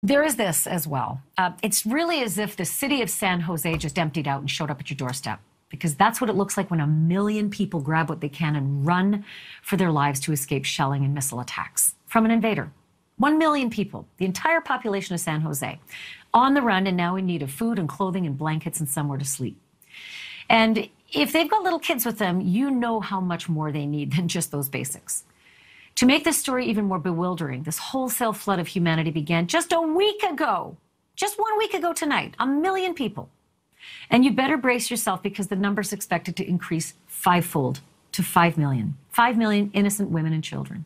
There is this as well. It's really as if the city of San Jose just emptied out and showed up at your doorstep, because that's what it looks like when 1 million people grab what they can and run for their lives to escape shelling and missile attacks from an invader. 1 million people, the entire population of San Jose, on the run and now in need of food and clothing and blankets and somewhere to sleep. And if they've got little kids with them, you know how much more they need than just those basics. To make this story even more bewildering, this wholesale flood of humanity began just a week ago. Just 1 week ago tonight, 1 million people. And you better brace yourself, because the number's expected to increase fivefold to 5 million. 5 million innocent women and children.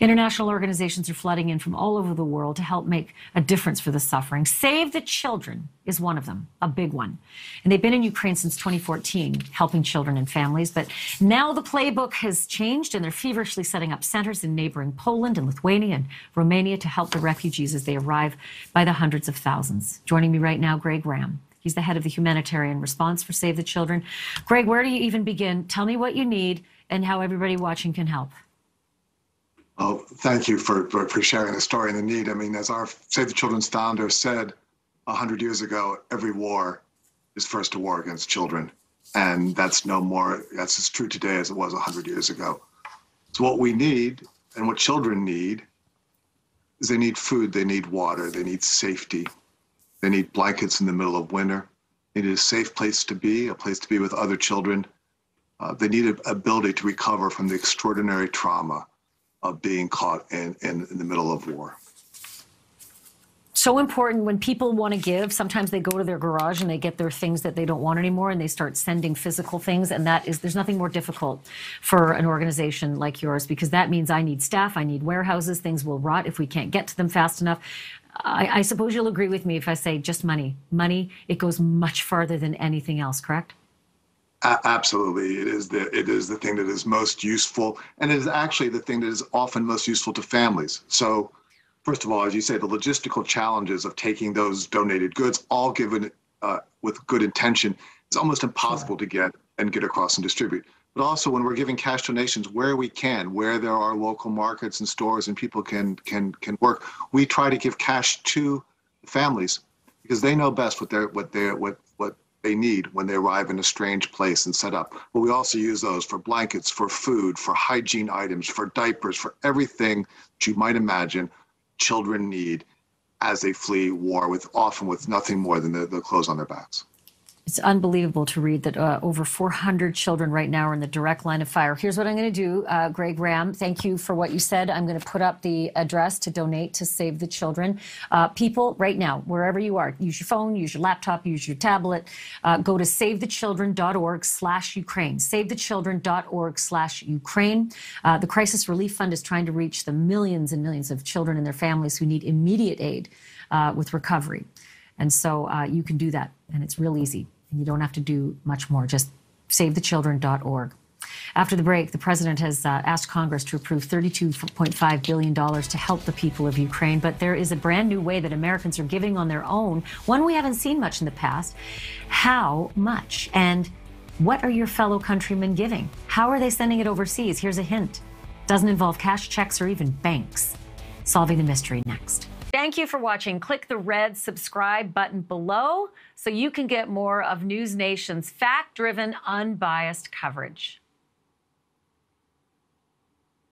International organizations are flooding in from all over the world to help make a difference for the suffering. Save the Children is one of them, a big one. And they've been in Ukraine since 2014, helping children and families. But now the playbook has changed, and they're feverishly setting up centers in neighboring Poland and Lithuania and Romania to help the refugees as they arrive by the hundreds of thousands. Joining me right now, Greg Graham. He's the head of the humanitarian response for Save the Children. Greg, where do you even begin? Tell me what you need and how everybody watching can help. Oh, thank you for sharing the story and the need. I mean, as our Save the Children's founder said 100 years ago, every war is first a war against children. And that's as true today as it was 100 years ago. So what we need, and what children need, is they need food, they need water, they need safety. They need blankets in the middle of winter. They need a safe place to be, a place to be with other children. They need an ability to recover from the extraordinary trauma of being caught in the middle of war. So important. When people want to give, sometimes they go to their garage and they get their things that they don't want anymore, and they start sending physical things. And there's nothing more difficult for an organization like yours, because that means I need staff, I need warehouses, things will rot if we can't get to them fast enough. I suppose you'll agree with me if I say just money. Money, it goes much farther than anything else, correct? Absolutely. It is the thing that is most useful, and it is actually the thing that is often most useful to families. So first of all, as you say, the logistical challenges of taking those donated goods, all given with good intention, is almost impossible to get across and distribute. But also, when we're giving cash donations where we can, where there are local markets and stores and people can work, we try to give cash to families, because they know best what they need when they arrive in a strange place and set up. But we also use those for blankets, for food, for hygiene items, for diapers, for everything that you might imagine children need as they flee war, often with nothing more than the clothes on their backs. It's unbelievable to read that over 400 children right now are in the direct line of fire. Here's what I'm going to do, Greg Graham. Thank you for what you said. I'm going to put up the address to donate to Save the Children. People, right now, wherever you are, use your phone, use your laptop, use your tablet. Go to savethechildren.org/Ukraine. Savethechildren.org/Ukraine. The Crisis Relief Fund is trying to reach the millions and millions of children and their families who need immediate aid with recovery. And so you can do that, and it's real easy. And you don't have to do much more. Just savethechildren.org. After the break, the president has asked Congress to approve $32.5 billion to help the people of Ukraine. But there is a brand new way that Americans are giving on their own, one we haven't seen much in the past. How much? And what are your fellow countrymen giving? How are they sending it overseas? Here's a hint. Doesn't involve cash, checks, or even banks. Solving the mystery next. Thank you for watching. Click the red subscribe button below so you can get more of News Nation's fact-driven, unbiased coverage.